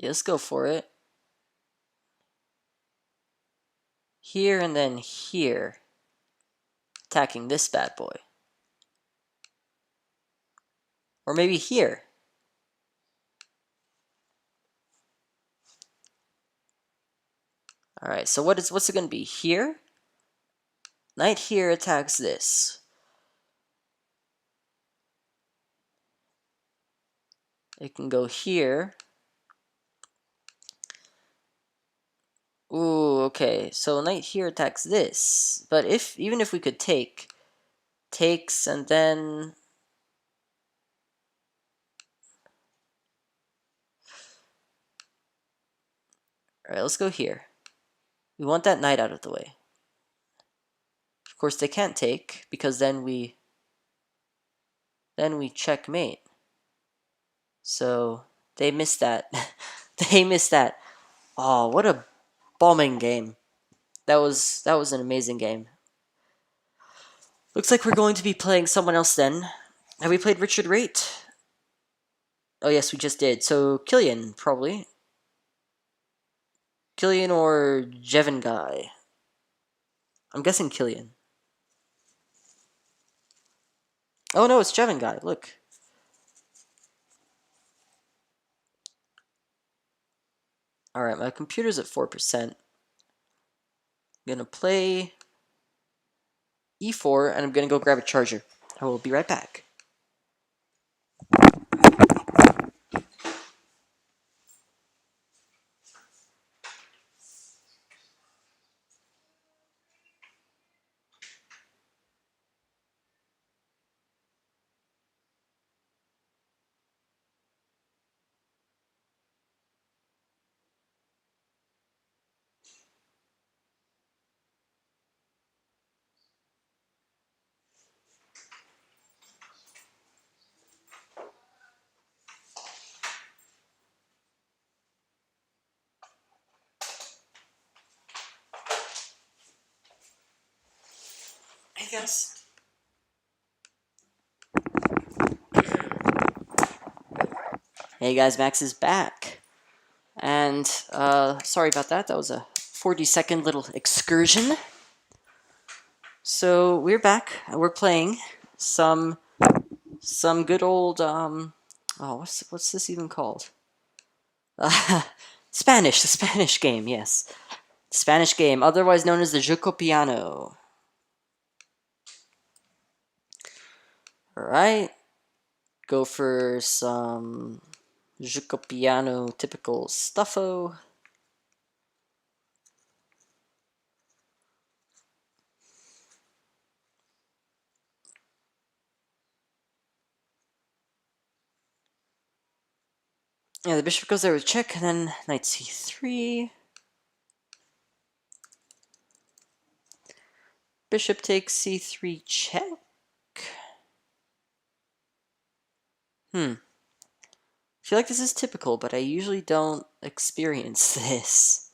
let's go for it. Here and then here. Attacking this bad boy. Or maybe here. Alright, so what's it gonna be? Here? Knight here attacks this. It can go here. Ooh, okay. So knight here attacks this. But even if we could takes and then alright, let's go here. We want that knight out of the way. Of course they can't take, because then we checkmate. So they missed that. They missed that. Oh, what a bombing game. That was an amazing game. Looks like we're going to be playing someone else then. Have we played Richard Rate? Oh yes, we just did. So Killian, probably. Killian or Jevin guy. I'm guessing Killian. Oh no, it's Jevin guy. Look. Alright, my computer's at 4%. I'm gonna play e4 and I'm gonna go grab a charger. I will be right back. Hey guys. Hey guys, Max is back. And sorry about that. That was a 40-second little excursion. So we're back. We're playing some good old oh, what's this even called? Spanish, the Spanish game, yes. The Spanish game, otherwise known as the Gioco Piano. Alright. Go for some Gioco Piano typical stuffo. Yeah, the bishop goes there with check, and then knight c3. Bishop takes c3 check. I feel like this is typical, but I usually don't experience this.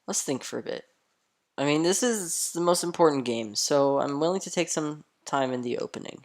Let's think for a bit. I mean, this is the most important game, so I'm willing to take some time in the opening.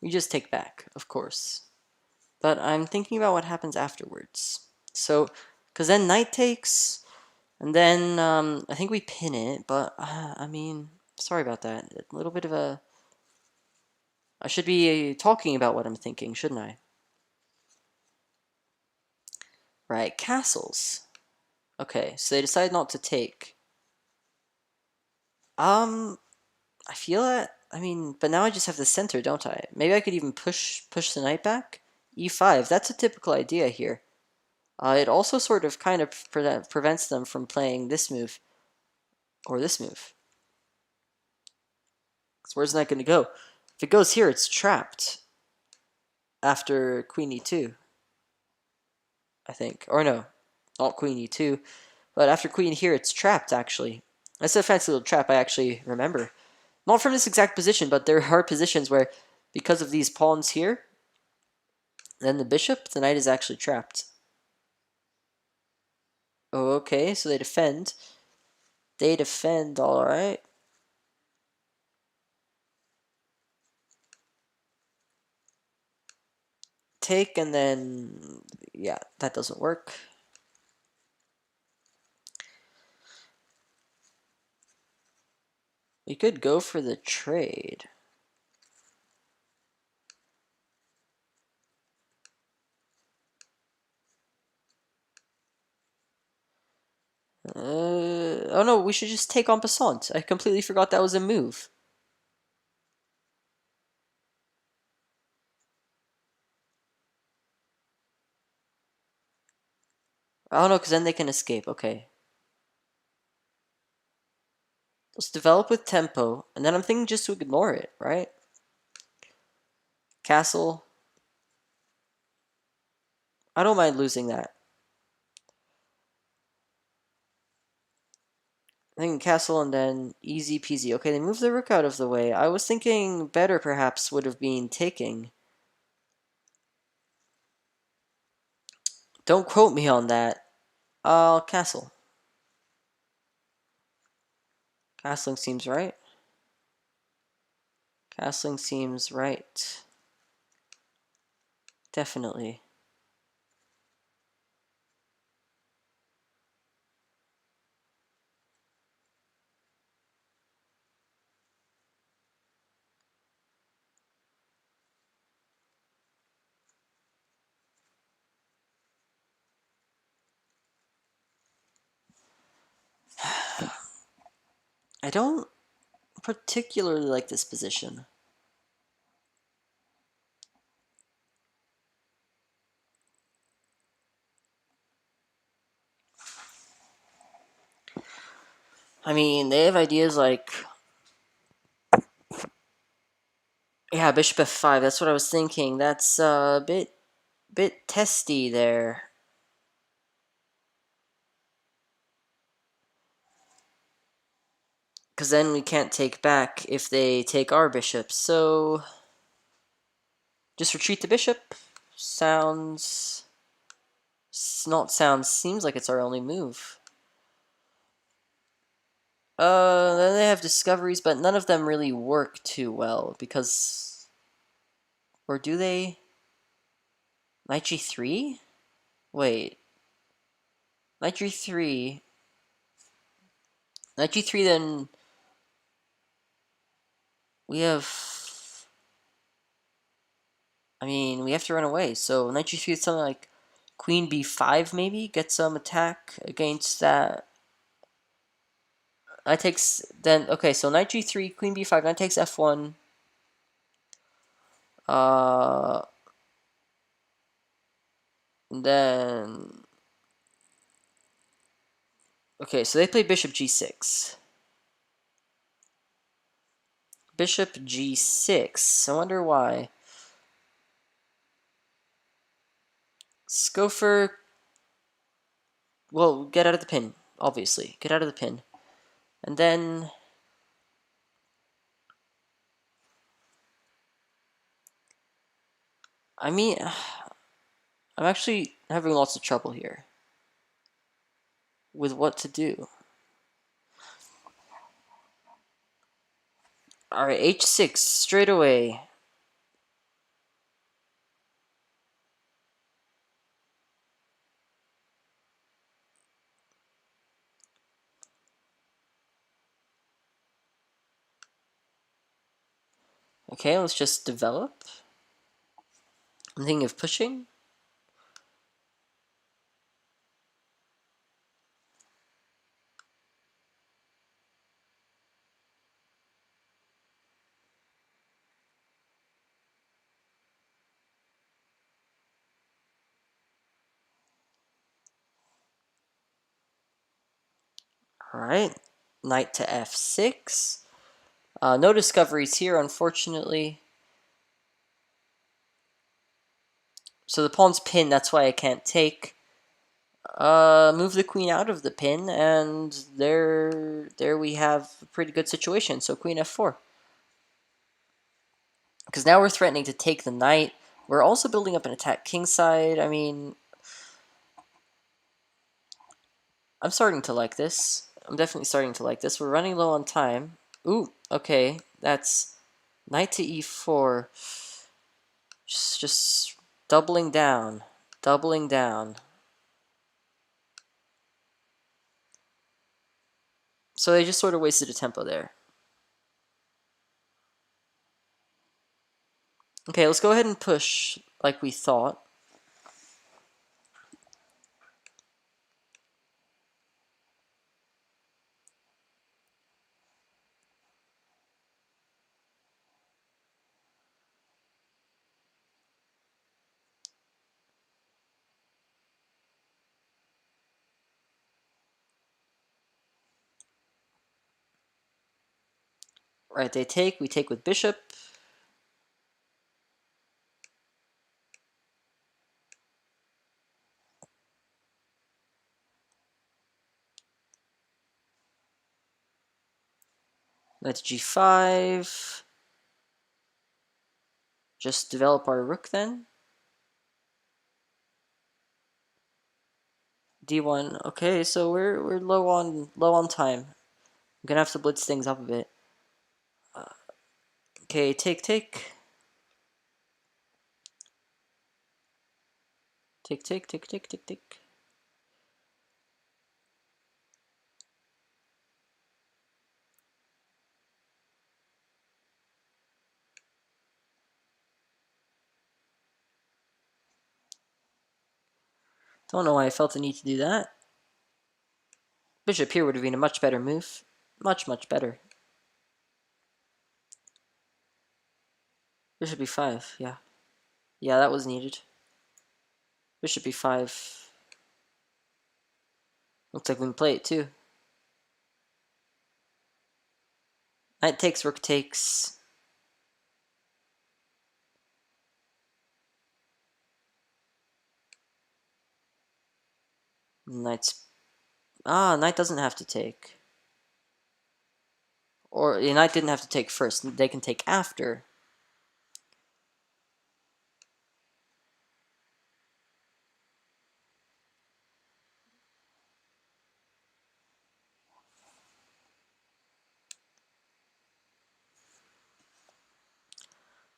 We just take back, of course. But I'm thinking about what happens afterwards. So, because then knight takes, and then I think we pin it, but I mean, sorry about that. A little bit of a... I should be talking about what I'm thinking, shouldn't I? Right, castles. Okay, so they decide not to take. I feel that. I mean, but now I just have the center, don't I? Maybe I could even push the knight back. E5. That's a typical idea here. It also sort of kind of prevents them from playing this move or this move. So where's the knight going to go? If it goes here, it's trapped after queen e2. I think, or no, not queen e2, but after queen here, it's trapped. Actually, that's a fancy little trap. I actually remember. Not from this exact position, but there are positions where, because of these pawns here, then the bishop, the knight is actually trapped. Oh, okay, so they defend. They defend, alright. Take, and then, yeah, that doesn't work. We could go for the trade. Oh no, we should just take en passant. I completely forgot that was a move. Oh no, because then they can escape. Okay. Let's develop with tempo, and then I'm thinking just to ignore it, right? Castle. I don't mind losing that. I think castle and then easy peasy. Okay, they move the rook out of the way. I was thinking better perhaps would have been taking. Don't quote me on that. Castle. Castling seems right. Castling seems right. Definitely. I don't particularly like this position. I mean, they have ideas like... Yeah, bishop f5, that's what I was thinking. That's a bit testy there. Because then we can't take back if they take our bishop, so... Just retreat the bishop. Sounds... Not sounds, seems like it's our only move. Then they have discoveries, but none of them really work too well, because... Or do they? Knight g3? Wait. Knight g3... Knight g3, then... We have... I mean, we have to run away, so knight g3 is something like queen b5, maybe? Get some attack against that... Knight takes... Then, okay, so knight g3, queen b5, knight takes f1... Uh... Then... Okay, so they play bishop g6. Bishop g6. I wonder why. Let's go for... Well, get out of the pin, obviously. Get out of the pin. And then... I mean... I'm actually having lots of trouble here with what to do. Alright, h6, straight away. Okay, let's just develop. I'm thinking of pushing. Alright, knight to f6. No discoveries here, unfortunately. So the pawn's pinned, that's why I can't take. Move the queen out of the pin, and there we have a pretty good situation. So queen f4. Because now we're threatening to take the knight. We're also building up an attack kingside. I mean, I'm starting to like this. I'm definitely starting to like this. We're running low on time. Ooh, okay. That's knight to e4. Just doubling down. Doubling down. So they just sort of wasted a tempo there. Okay, let's go ahead and push like we thought. Right, they take. We take with bishop. Let's g5. Just develop our rook then. d1. Okay, so we're low on time. I'm gonna have to blitz things up a bit. Okay, take. Take. Don't know why I felt the need to do that. Bishop here would have been a much better move. Much better. Bishop e5, yeah. Yeah, that was needed. Bishop e5. Looks like we can play it too. Knight takes, rook takes. Knight's... knight doesn't have to take. Or the knight didn't have to take first. They can take after.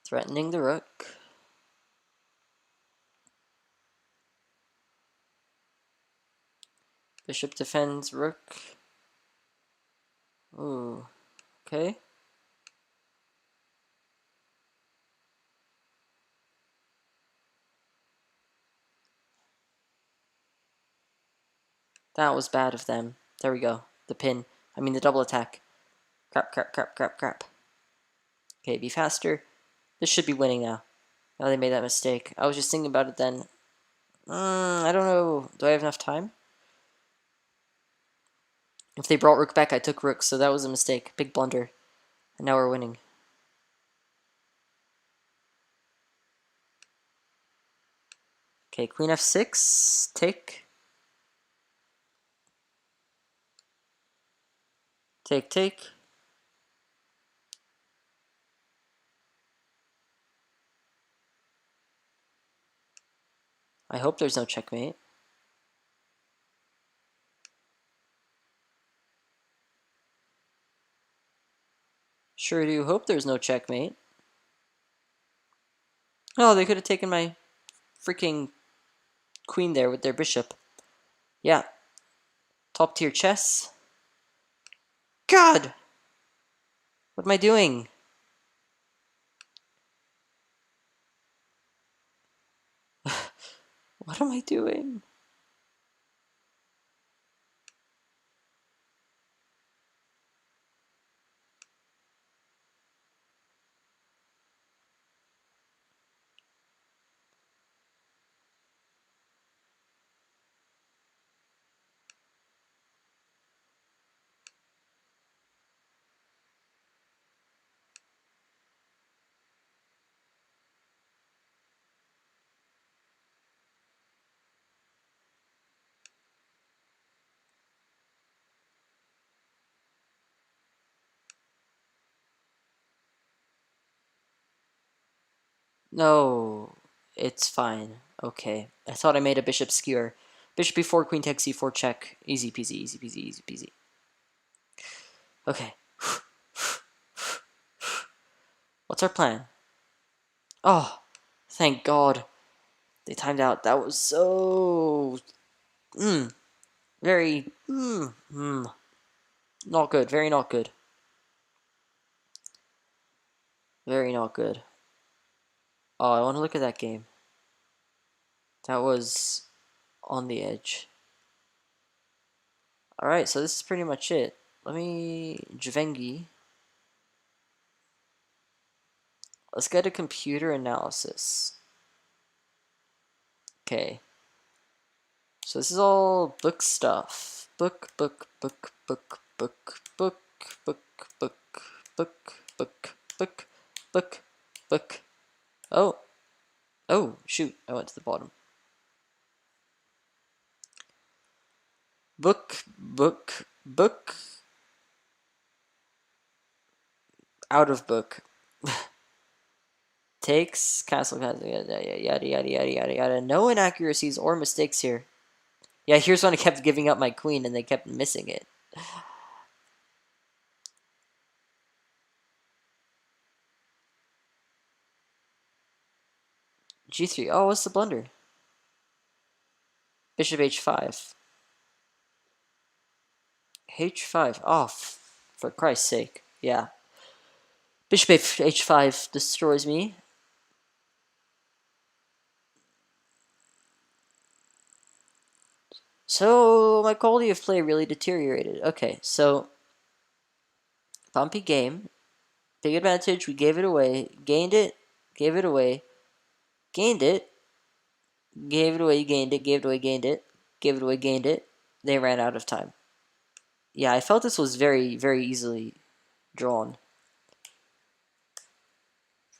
Threatening the rook. Bishop defends rook. Ooh, okay. That was bad of them. There we go. The pin. I mean the double attack. Crap. Okay, be faster. This should be winning now. Now they made that mistake. I was just thinking about it then. I don't know. Do I have enough time? If they brought rook back, I took rook, so that was a mistake. Big blunder. And now we're winning. Okay, queen f6. Take. Take. I hope there's no checkmate. Sure do hope there's no checkmate. Oh, they could have taken my freaking queen there with their bishop. Yeah. Top tier chess. God! What am I doing? What am I doing? No, it's fine. Okay. I thought I made a bishop skewer. Bishop b4, queen takes c4 check. Easy peasy, easy peasy, easy peasy. Okay. What's our plan? Oh, thank God. They timed out. That was so... very... not good. Very not good. Very not good. Oh, I want to look at that game. That was on the edge. Alright, so this is pretty much it. Let me... Jvengi. Let's get a computer analysis. Okay. So this is all book stuff. Book, book, book, book, book, book, book, book, book, book, book, book, book. Oh. Oh, shoot. I went to the bottom. Book, book, book. Out of book. Takes, castle, yada, yada, yada, yada, yada, yada. No inaccuracies or mistakes here. Yeah, here's when I kept giving up my queen and they kept missing it. G3. Oh, what's the blunder? Bishop h5. h5. Oh, for Christ's sake. Yeah. Bishop h5 destroys me. So, my quality of play really deteriorated. Okay, so... bumpy game. Big advantage, we gave it away. Gained it, gave it away. Gained it. Gave it away, gained it, gave it away, gained it. Gave it away, gained it. They ran out of time. Yeah, I felt this was very, very easily drawn.